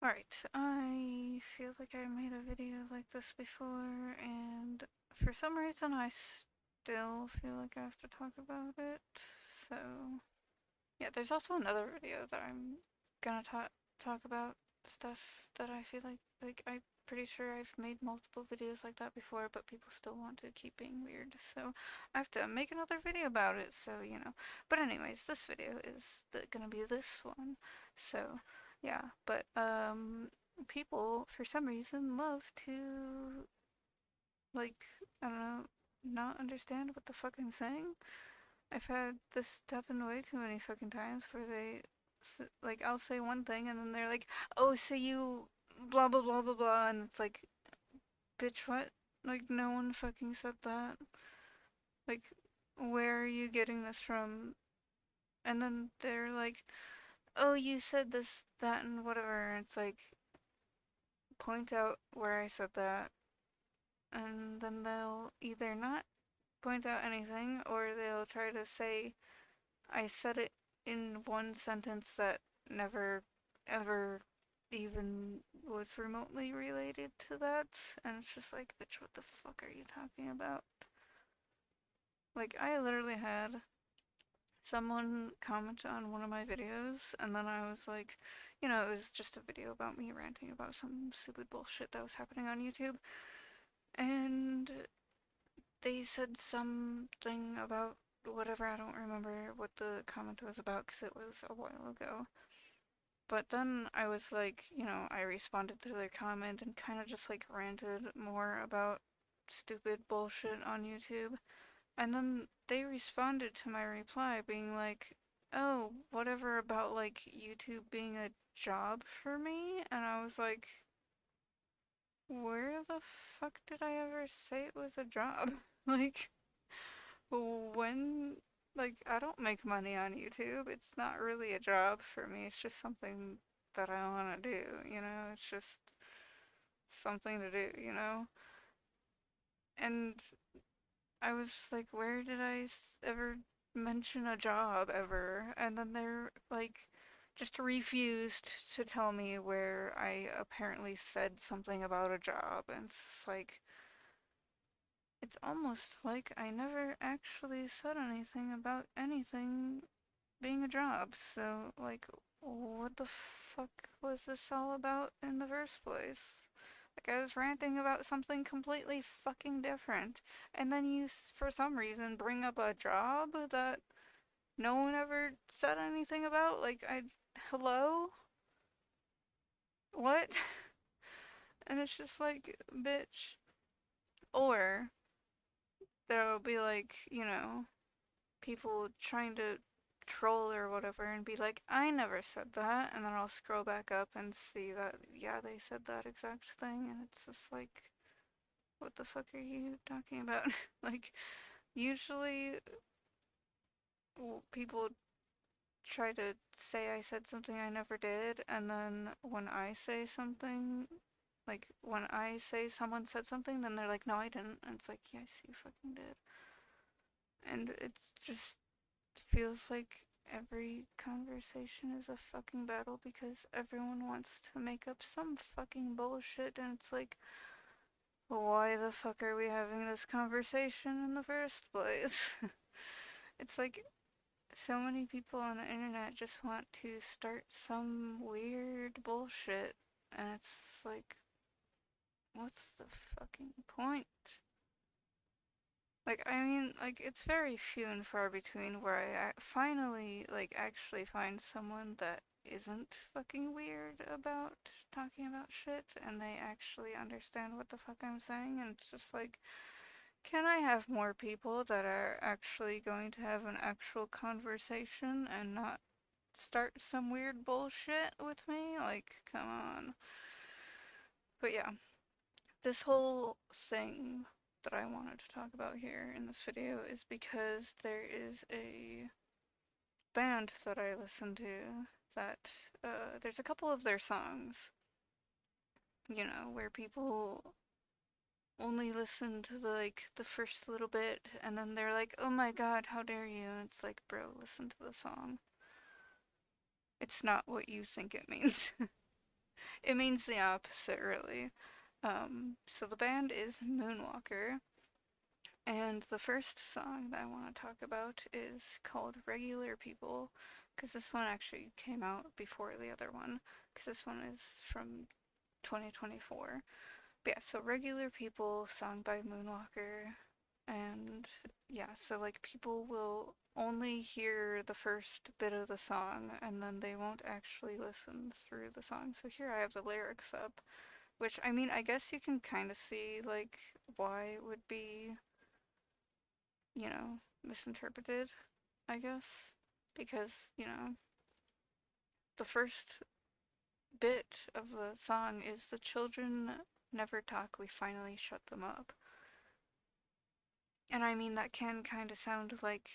Alright, I feel like I made a video like this before, and for some reason I still feel like I have to talk about it. So, yeah, there's also another video that I'm gonna talk about stuff that I feel like I'm pretty sure I've made multiple videos like that before, but people still want to keep being weird. So I have to make another video about it. So But anyways, this video is gonna be this one. So yeah, but people for some reason love to like I don't know not understand what the fuck I'm saying. I've had this happen way too many fucking times where like, I'll say one thing and then they're like, oh, so you blah blah blah blah blah, and it's like, bitch, what? Like, no one fucking said that. Like, where are you getting this from? And then they're like, oh, you said this, that, and whatever. And it's like, point out where I said that, and then they'll either not point out anything or they'll try to say I said it in one sentence that never ever even was remotely related to that, and it's just like, bitch, what the fuck are you talking about? Like, I literally had someone comment on one of my videos, and then I was like, it was just a video about me ranting about some stupid bullshit that was happening on YouTube, and they said something about whatever. I don't remember what the comment was about because it was a while ago. But then I was like, I responded to their comment and kind of just like ranted more about stupid bullshit on YouTube. And then they responded to my reply being like, oh, whatever about like YouTube being a job for me? And I was like, where the fuck did I ever say it was a job? Like, when, like, I don't make money on YouTube. It's not really a job for me. It's just something that I want to do. It's just something to do. And I was just like, where did I ever mention a job ever? And then they're like, just refused to tell me where I apparently said something about a job. And it's like, it's almost like I never actually said anything about anything being a job. So, like, what the fuck was this all about in the first place? Like, I was ranting about something completely fucking different. And then you, for some reason, bring up a job that no one ever said anything about. Like, hello? What? And it's just like, bitch. Or there'll be like, people trying to troll or whatever and be like, I never said that. And then I'll scroll back up and see that, yeah, they said that exact thing. And it's just like, what the fuck are you talking about? Like, usually people try to say I said something I never did. And then when I say something, like when I say someone said something, then they're like, no, I didn't. And it's like, yes, you fucking did. And it's just feels like every conversation is a fucking battle because everyone wants to make up some fucking bullshit, and it's like, why the fuck are we having this conversation in the first place? It's like so many people on the internet just want to start some weird bullshit, and it's like, what's the fucking point? Like, I mean, like, it's very few and far between where I finally, like, actually find someone that isn't fucking weird about talking about shit and they actually understand what the fuck I'm saying. And it's just like, can I have more people that are actually going to have an actual conversation and not start some weird bullshit with me? Like, come on. But yeah, this whole thing that I wanted to talk about here in this video is because there is a band that I listen to that there's a couple of their songs, where people only listen to the first little bit and then they're like, "Oh my god, how dare you?" And it's like, "Bro, listen to the song. It's not what you think it means." It means the opposite, really. So the band is Moonwalker, and the first song that I want to talk about is called Regular People, because this one actually came out before the other one, because this one is from 2024. But yeah, so Regular People, sung by Moonwalker, and yeah, so like people will only hear the first bit of the song and then they won't actually listen through the song. So here I have the lyrics up, which I mean, I guess you can kind of see like why it would be, misinterpreted, I guess, because, the first bit of the song is the children never talk, we finally shut them up. And I mean, that can kind of sound like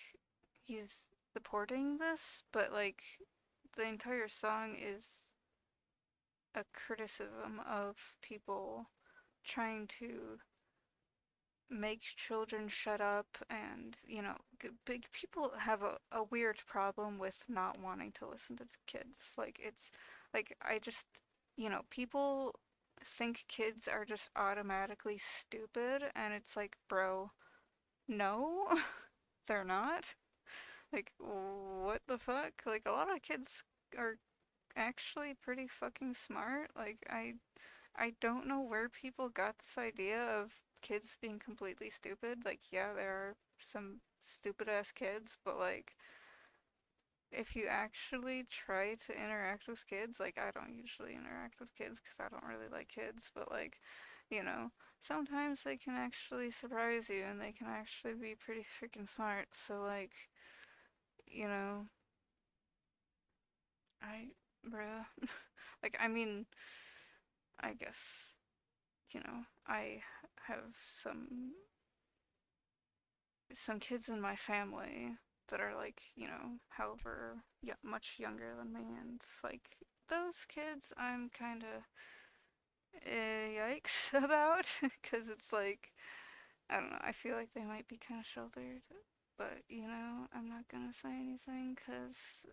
he's supporting this, but like the entire song is a criticism of people trying to make children shut up and, big people have a weird problem with not wanting to listen to kids. Like, it's like, people think kids are just automatically stupid, and it's like, bro, no, they're not. Like, what the fuck? Like, a lot of kids are actually pretty fucking smart. Like, I don't know where people got this idea of kids being completely stupid. Like, yeah, there are some stupid ass kids, but like, if you actually try to interact with kids, like, I don't usually interact with kids because I don't really like kids, but like, you know, sometimes they can actually surprise you and they can actually be pretty freaking smart. So, like, you know, I, bruh, like, I mean, I guess, I have some kids in my family that are like, however, yeah, much younger than me, and it's like those kids I'm kind of yikes about because it's like I don't know. I feel like they might be kind of sheltered, but I'm not gonna say anything because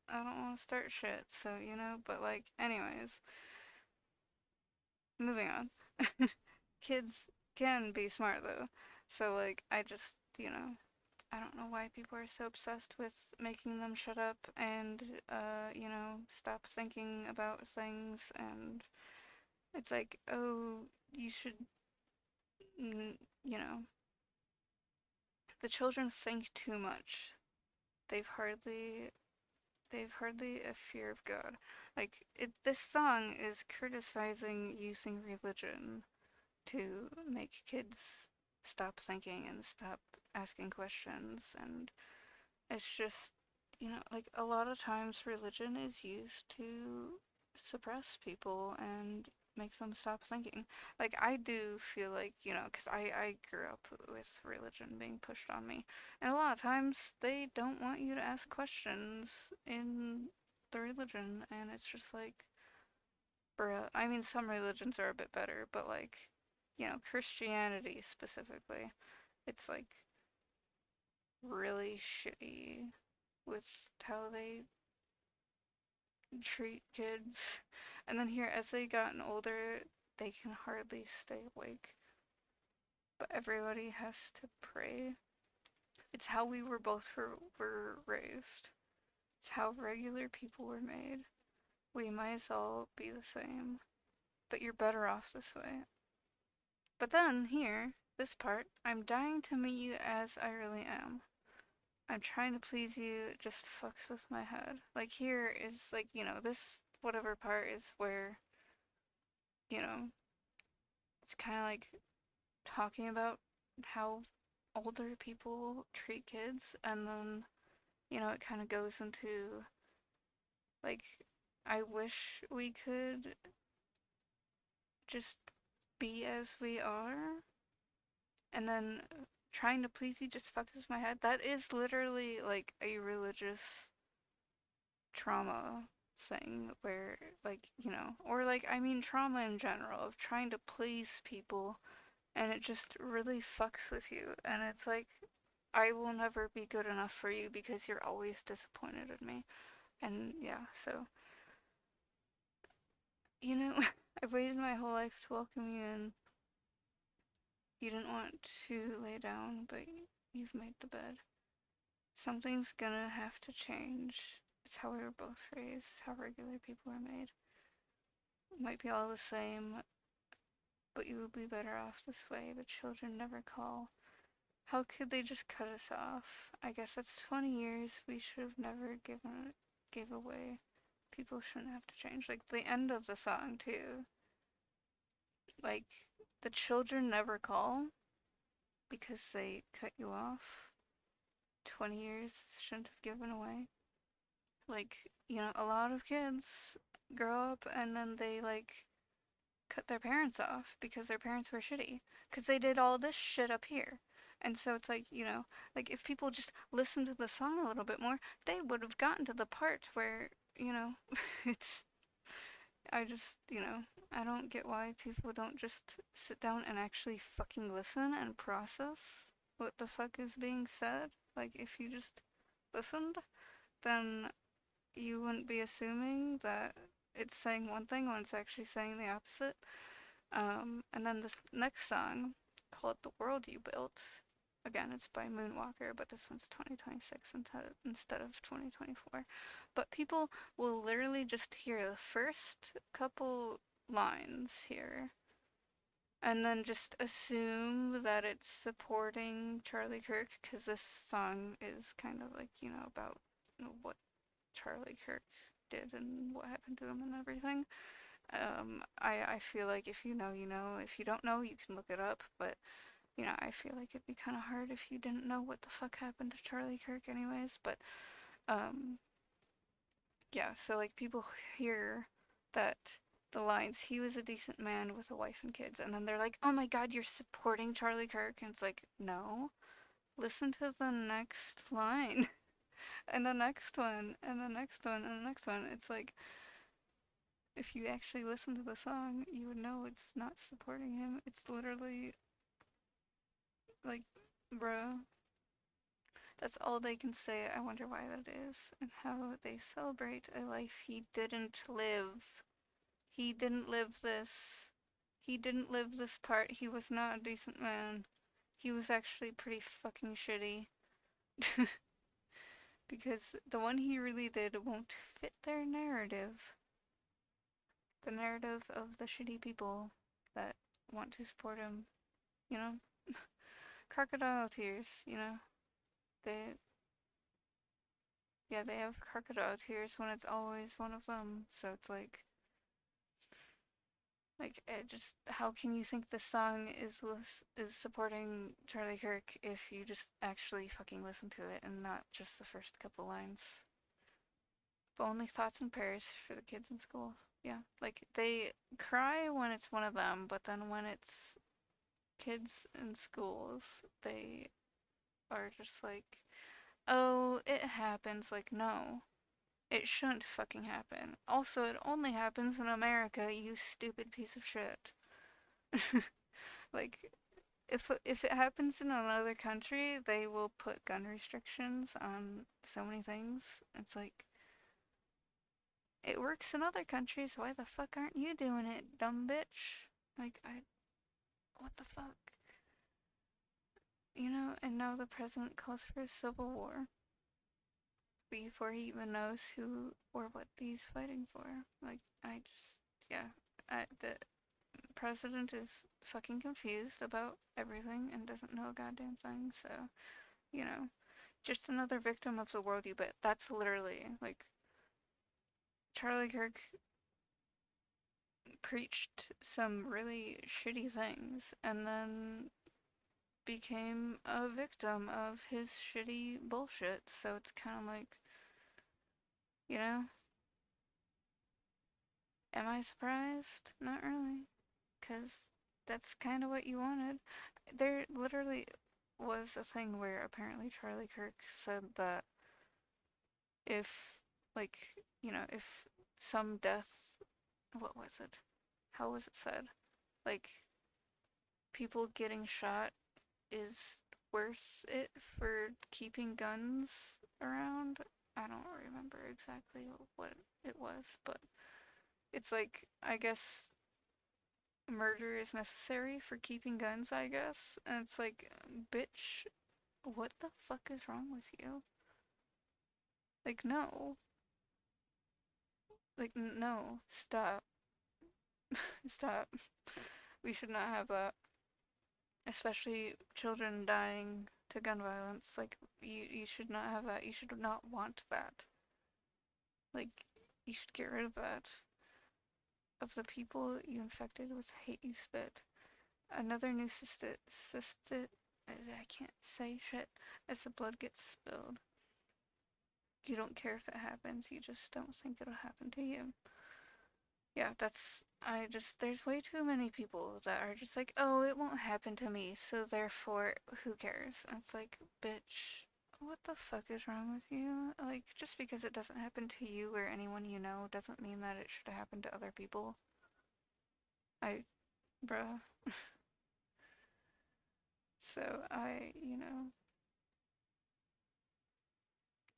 I don't want to start shit. So but like, anyways, moving on. Kids can be smart though, so like I just I don't know why people are so obsessed with making them shut up and, stop thinking about things. And it's like, oh, you should, mm, you know, the children think too much. They've hardly, they've hardly a fear of God. Like, this song is criticizing using religion to make kids stop thinking and stop asking questions. And it's just, like a lot of times religion is used to suppress people and make them stop thinking. Like, I do feel like, because I grew up with religion being pushed on me. And a lot of times they don't want you to ask questions in the religion. And it's just like, bruh. I mean, some religions are a bit better, but like, Christianity specifically, it's like really shitty with how they treat kids. And then here, as they gotten older, they can hardly stay awake. But everybody has to pray. It's how we were both were raised. It's how regular people were made. We might as well be the same. But you're better off this way. But then, here, this part, I'm dying to meet you as I really am. I'm trying to please you, it just fucks with my head. Like, here is, like, this whatever part is where, you know, it's kind of like talking about how older people treat kids, and then, it kind of goes into, like, I wish we could just be as we are, and then trying to please you just fucks with my head. That is literally, like, a religious trauma thing where like or like I mean trauma in general of trying to please people, and it just really fucks with you, and it's like I will never be good enough for you because you're always disappointed in me. And yeah, so you know, I've waited my whole life to welcome you in. You didn't want to lay down, but you've made the bed. Something's gonna have to change. It's how we were both raised, how regular people are made. It might be all the same, but you would be better off this way, but children never call. How could they just cut us off? I guess that's 20 years we should have never gave away. People shouldn't have to change. Like the end of the song too. Like the children never call because they cut you off. 20 years shouldn't have given away. Like, a lot of kids grow up and then they like cut their parents off because their parents were shitty. Because they did all this shit up here. And so it's like, like if people just listened to the song a little bit more, they would have gotten to the part where, it's. I just, I don't get why people don't just sit down and actually fucking listen and process what the fuck is being said. Like, if you just listened, then you wouldn't be assuming that it's saying one thing when it's actually saying the opposite. And then this next song, called The World You Built, again, it's by Moonwalker, but this one's 2026 instead of 2024. But people will literally just hear the first couple lines here and then just assume that it's supporting Charlie Kirk because this song is kind of like, about what Charlie Kirk did and what happened to him and everything. I feel like if you know, you know. If you don't know, you can look it up. But, I feel like it'd be kind of hard if you didn't know what the fuck happened to Charlie Kirk anyways. But, um, yeah, so like people hear that the lines, he was a decent man with a wife and kids, and then they're like, oh my god, you're supporting Charlie Kirk. And it's like, no, listen to the next line. And the next one, and the next one, and the next one. It's like, if you actually listen to the song, you would know it's not supporting him. It's literally like, bruh, that's all they can say. I wonder why that is, and how they celebrate a life he didn't live. He didn't live this. He didn't live this part. He was not a decent man. He was actually pretty fucking shitty. Because the one he really did won't fit their narrative. The narrative of the shitty people that want to support him, you know? Crocodile tears, They, yeah, they have crocodile tears when it's always one of them. So it's like it just, how can you think the song is supporting Charlie Kirk if you just actually fucking listen to it and not just the first couple lines? But only thoughts and prayers for the kids in school. Yeah, like they cry when it's one of them, but then when it's kids in schools, they are just like, oh, it happens. Like, no, it shouldn't fucking happen. Also, it only happens in America, you stupid piece of shit. Like, if it happens in another country, they will put gun restrictions on so many things. It's like, it works in other countries. Why the fuck aren't you doing it, dumb bitch? Like, what the fuck? And now the president calls for a civil war before he even knows who or what he's fighting for. Like, yeah, the president is fucking confused about everything and doesn't know a goddamn thing, so, you know, just another victim of the world you built. That's literally, like, Charlie Kirk preached some really shitty things and then became a victim of his shitty bullshit. So it's kind of like, you know, am I surprised? Not really, because that's kind of what you wanted. There literally was a thing where apparently Charlie Kirk said that if, like, if some death, what was it? How was it said? Like, people getting shot is worth it for keeping guns around. I don't remember exactly what it was, but it's like, I guess murder is necessary for keeping guns, I guess. And it's like, bitch, what the fuck is wrong with you? Like, no. Like, no. Stop. Stop. We should not have that. Especially children dying to gun violence. Like, you should not have that. You should not want that. Like, you should get rid of that. Of the people you infected with hate you spit. Another new I can't say shit. As the blood gets spilled. You don't care if it happens, you just don't think it'll happen to you. Yeah, there's way too many people that are just like, oh, it won't happen to me, so therefore, who cares? And it's like, bitch, what the fuck is wrong with you? Like, just because it doesn't happen to you or anyone you know doesn't mean that it should happen to other people. I, bruh. So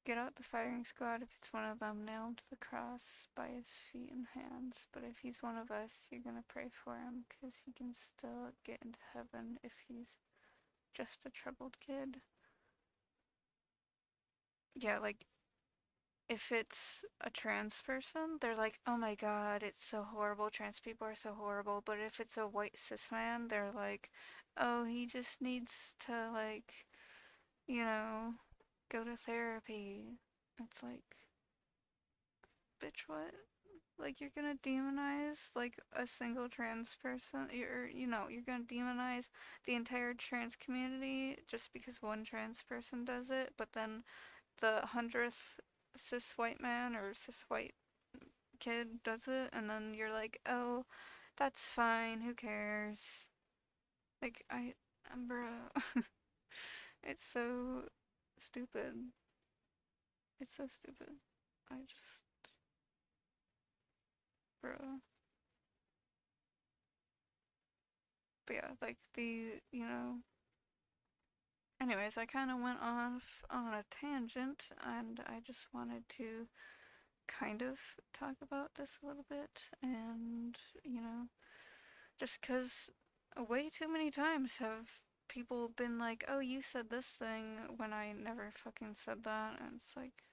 get out the firing squad if it's one of them nailed to the cross by his feet and hands. But if he's one of us, you're gonna pray for him because he can still get into heaven if he's just a troubled kid. Yeah, like if it's a trans person, they're like, oh my god, it's so horrible. Trans people are so horrible. But if it's a white cis man, they're like, oh, he just needs to, like, you know, go to therapy. It's like, bitch, what? Like, you're gonna demonize, like, a single trans person? You're gonna demonize the entire trans community just because one trans person does it, but then the 100th cis white man or cis white kid does it, and then you're like, oh, that's fine, who cares? Like, bruh. It's so stupid. It's so stupid. I just, bruh. But yeah, like anyways, I kind of went off on a tangent and I just wanted to kind of talk about this a little bit and, just because way too many times have people been like, oh, you said this thing when I never fucking said that. And it's like,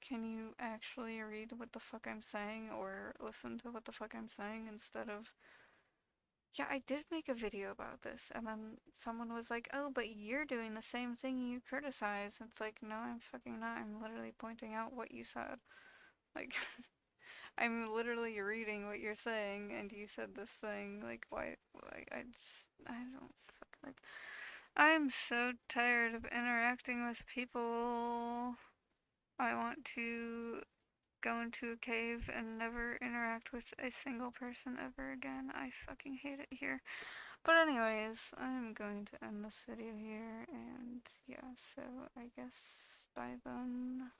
can you actually read what the fuck I'm saying or listen to what the fuck I'm saying instead of yeah, I did make a video about this, and then someone was like, oh, but you're doing the same thing you criticize. It's like, no, I'm fucking not. I'm literally pointing out what you said. Like, I'm literally reading what you're saying, and you said this thing. Like, why? Like, I don't fuck. Like, I'm so tired of interacting with people. I want to go into a cave and never interact with a single person ever again. I fucking hate it here. But anyways, I'm going to end this video here, and yeah, so I guess bye then.